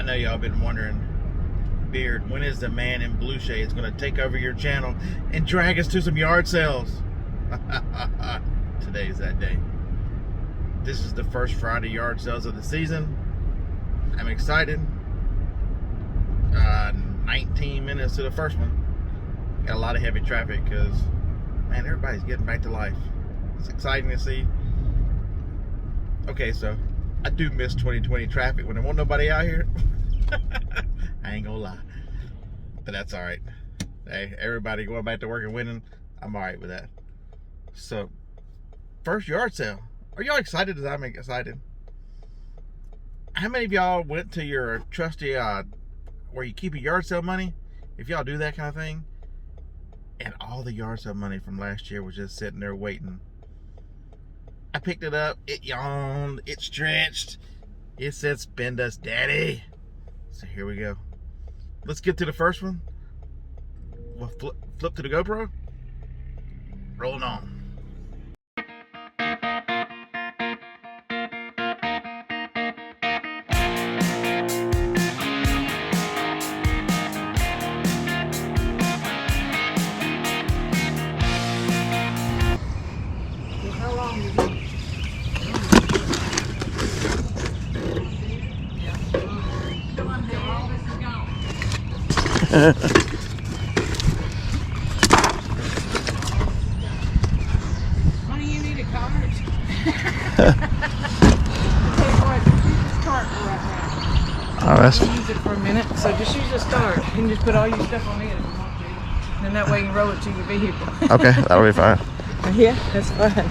I know y'all been wondering, Beard, when is the man in blue shades going to take over your channel and drag us to some yard sales? Today's that day. This is the first Friday yard sales of the season. I'm excited. 19 minutes to the first one. Got a lot of heavy traffic because, man, everybody's getting back to life. It's exciting to see. Okay, so I do miss 2020 traffic when there wasn't nobody out here. I ain't gonna lie, but that's all right. Hey, everybody going back to work and winning, I'm all right with that. So, first yard sale. Are y'all excited as I'm excited? How many of y'all went to your trusty where you keep your yard sale money? If y'all do that kind of thing, and all the yard sale money from last year was just sitting there waiting. I picked it up, it yawned, it stretched, it said spend us daddy. So here we go. Let's get to the first one. We'll flip to the GoPro. Rolling on. How long is it? Come on, Dave. All this is gone. Honey, you need a cart? Tell you what, just use this cart for right now. Oh, that's... We'll use it for a minute, so just use this cart. You can just put all your stuff on it if you want to. And then that way you can roll it to your vehicle. Okay, that'll be fine. Yeah, that's fine.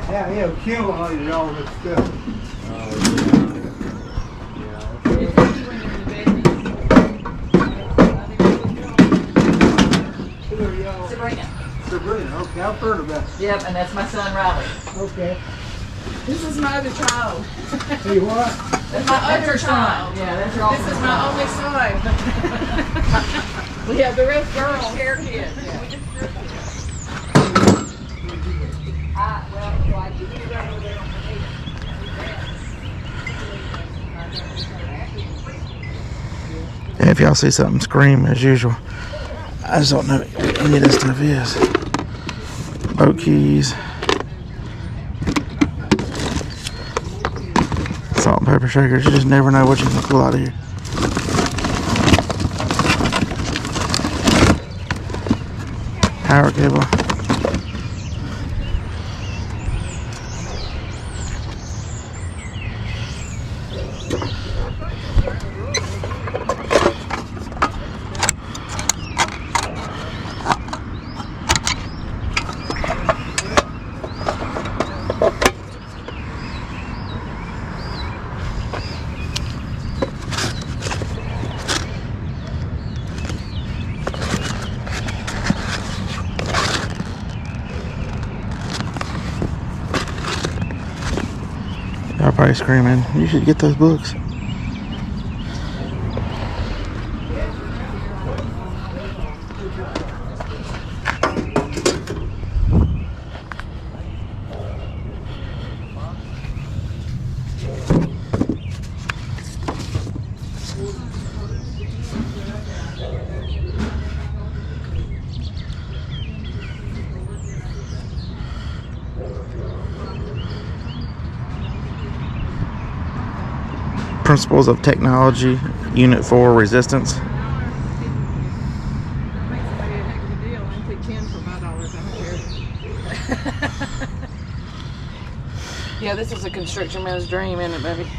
How he'll kill all this stuff. Sabrina, okay, I've heard about it. Yep, and that's my son Riley. Okay. This is my other child. See what? That's my other child. Yeah, that's your This is my only son. We have the rest girls. Share kids. And if y'all see something, scream as usual. I just don't know what any of this stuff is. Boat keys. Salt and pepper shakers. You just never know what you can pull out of here. Power cable. Y'all probably screaming, you should get those books. Principles of Technology, Unit 4, Resistance. Make somebody a heck of a deal. I'll take 10 for my dollars. I don't care. Yeah, this is a construction man's dream, isn't it, baby?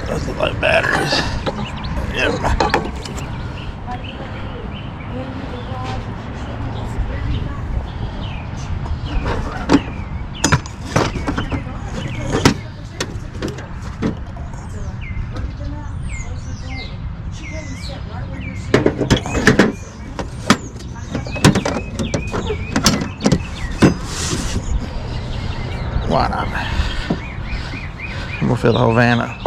Those look like batteries. Yep. Why not? gonna fill the whole van up.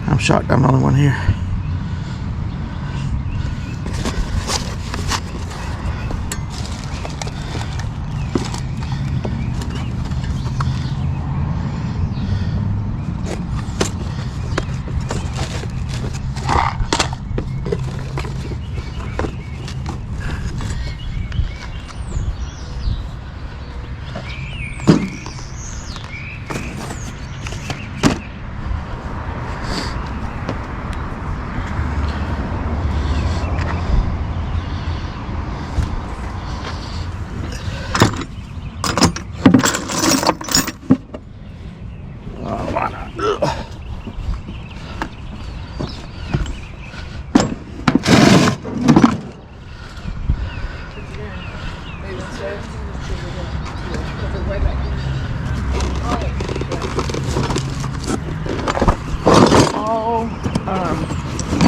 I'm shocked I'm the only one here.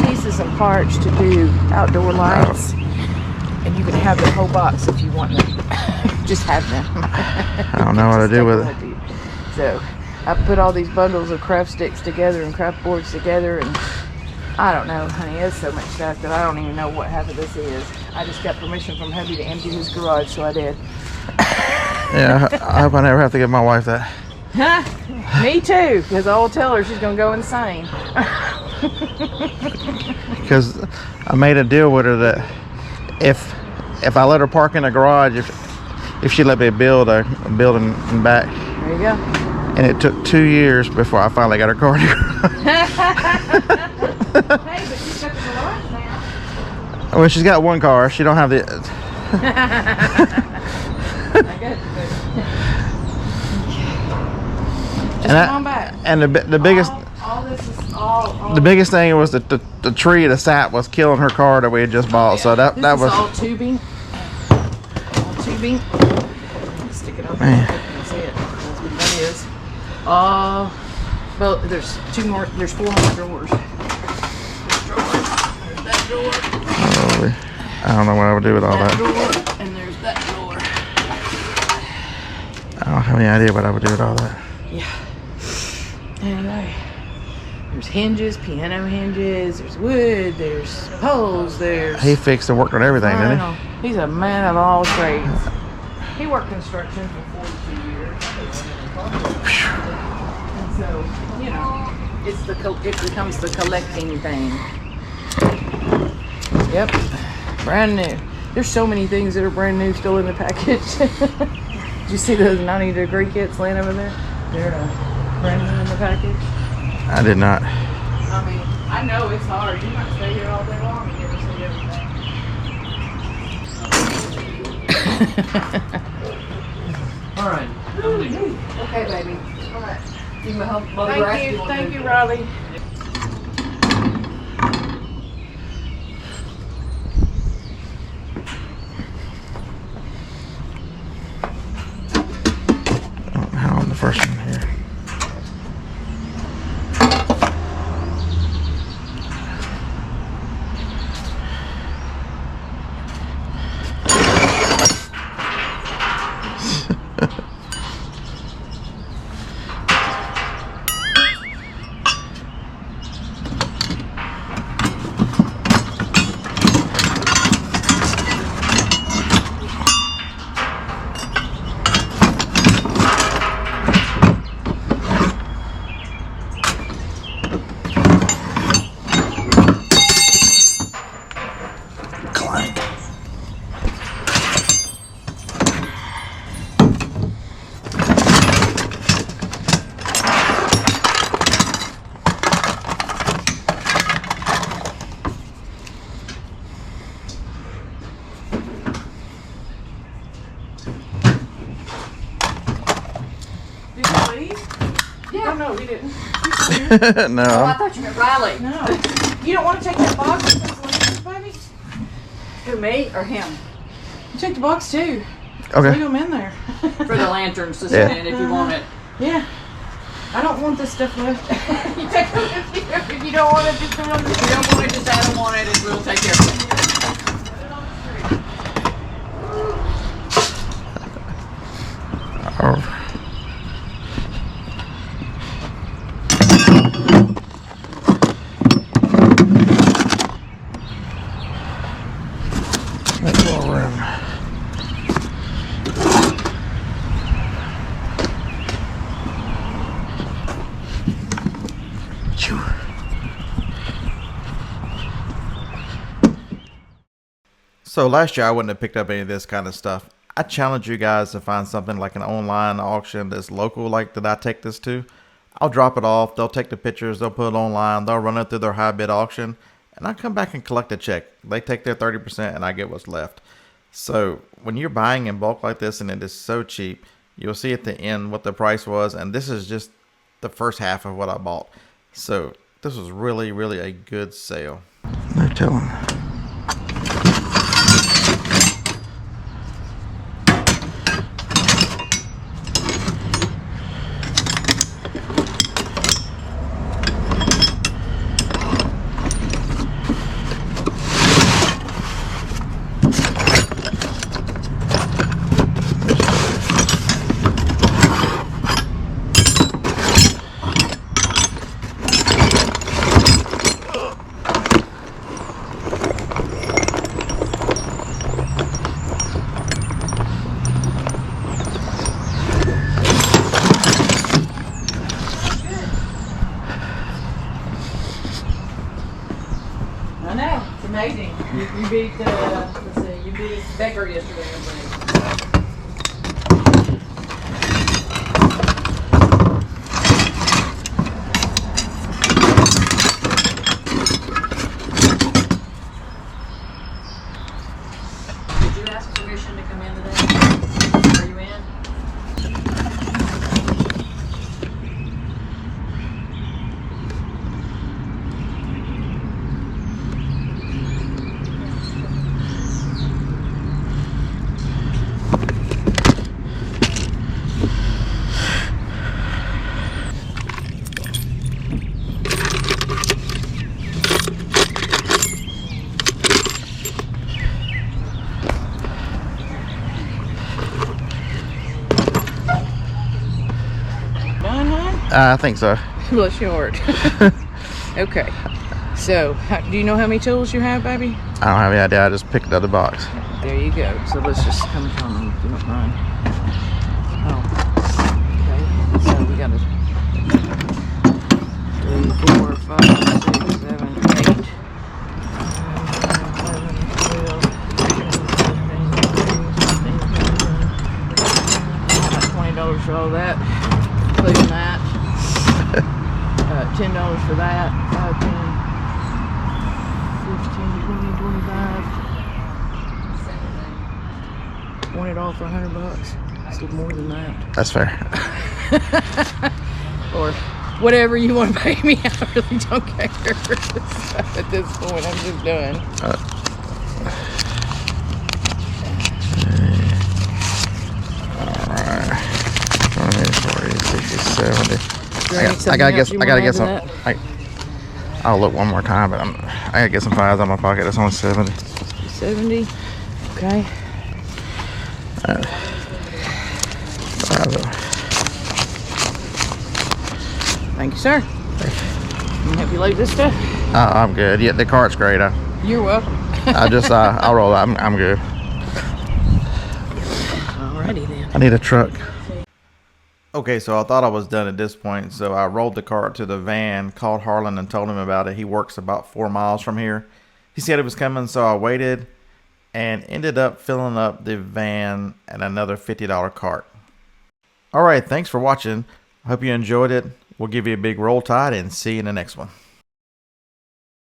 Pieces and parts to do outdoor lights, and you can have the whole box if you want them. Just have them. I don't know what to do with it. So I put all these bundles of craft sticks together and craft boards together, and I don't know, honey, it's so much stuff that I don't even know what half of this is. I just got permission from hubby to empty his garage, so I did. Yeah, I hope I never have to give my wife that. Huh? Me too, because I'll tell her she's gonna go insane. Because I made a deal with her that if I let her park in the garage, if she let me build a building in back. There you go. And it took 2 years before I finally got her car. Hey, but she's got the garage now. Well, she's got one car. She don't have the. Just come on back. And the biggest. All this is all The biggest thing was that the tree, the sap, was killing her car that we had just bought. So that this was is all tubing. All tubing. Stick it up. Man. You can see it. That's what that is. Well, there's 4 more drawers. There's that drawer. Holy, I don't know what I would do with all that. Drawer, and there's that drawer. I don't have any idea what I would do with all that. Yeah. Anyway, there's hinges, piano hinges, there's wood, there's poles, there's... He fixed and worked on everything, didn't he? He's a man of all trades. He worked construction for 42 years. And so, you know, it becomes the collecting thing. Yep, brand new. There's so many things that are brand new still in the package. Did you see those 90-degree kits laying over there? They're brand new in the package. I did not. I mean, I know it's hard. You might stay here all day long and never see everything. All right. Okay, baby. All right. You can help mow the grass. Thank you, Riley. How on the first one here? No. Oh, I thought you meant Riley. No. You don't want to take that box with those lanterns, baby? Who, me or him? You take the box too. Okay. Leave them in there. For the lanterns to Yeah. sit in if you want it. Yeah. I don't want this stuff left. You take it with you. If you don't want it, just put it on the If you don't want it, just I don't want it, and we'll take care of it. Oh. Make more room. Phew. So last year I wouldn't have picked up any of this kind of stuff. I challenge you guys to find something like an online auction that's local like that I take this to. I'll drop it off, they'll take the pictures, they'll put it online, they'll run it through their high bid auction, and I come back and collect a check. They take their 30% and I get what's left. So when you're buying in bulk like this and it is so cheap, you'll see at the end what the price was, and this is just the first half of what I bought. So this was really, really a good sale. No telling. I know, it's amazing. You beat, let's see, you beat Becker yesterday, I believe. Did you ask permission to come in today? Are you in? Done, huh? I think so. Bless your heart. Okay. So, do you know how many tools you have, baby? I don't have any idea. I just picked the other box. There you go. So let's just come from them if you don't mind. Oh. Okay. So we got a 3, 4, 5, 6, 7, 8. 20 for all that, including that. $10 for that. 5, 10, 15, 20, 25. Want it all for $100? Still more than that. That's fair. Or whatever you want to pay me. I really don't care. At this point, I'm just done. Alright. 20, 40, 60, 70. I gotta get some. I'll look one more time, but I gotta get some fives out of my pocket. That's only 70. 70. Okay. Thank you, sir. Can I help you load this stuff? I'm good. Yeah, the cart's great. You're welcome. I'll roll. I'm good. Alrighty then. I need a truck. Okay, so I thought I was done at this point, so I rolled the cart to the van, called Harlan and told him about it. He works about 4 miles from here. He said it was coming, so I waited and ended up filling up the van and another $50 cart. Alright, thanks for watching. I hope you enjoyed it. We'll give you a big roll tide and see you in the next one.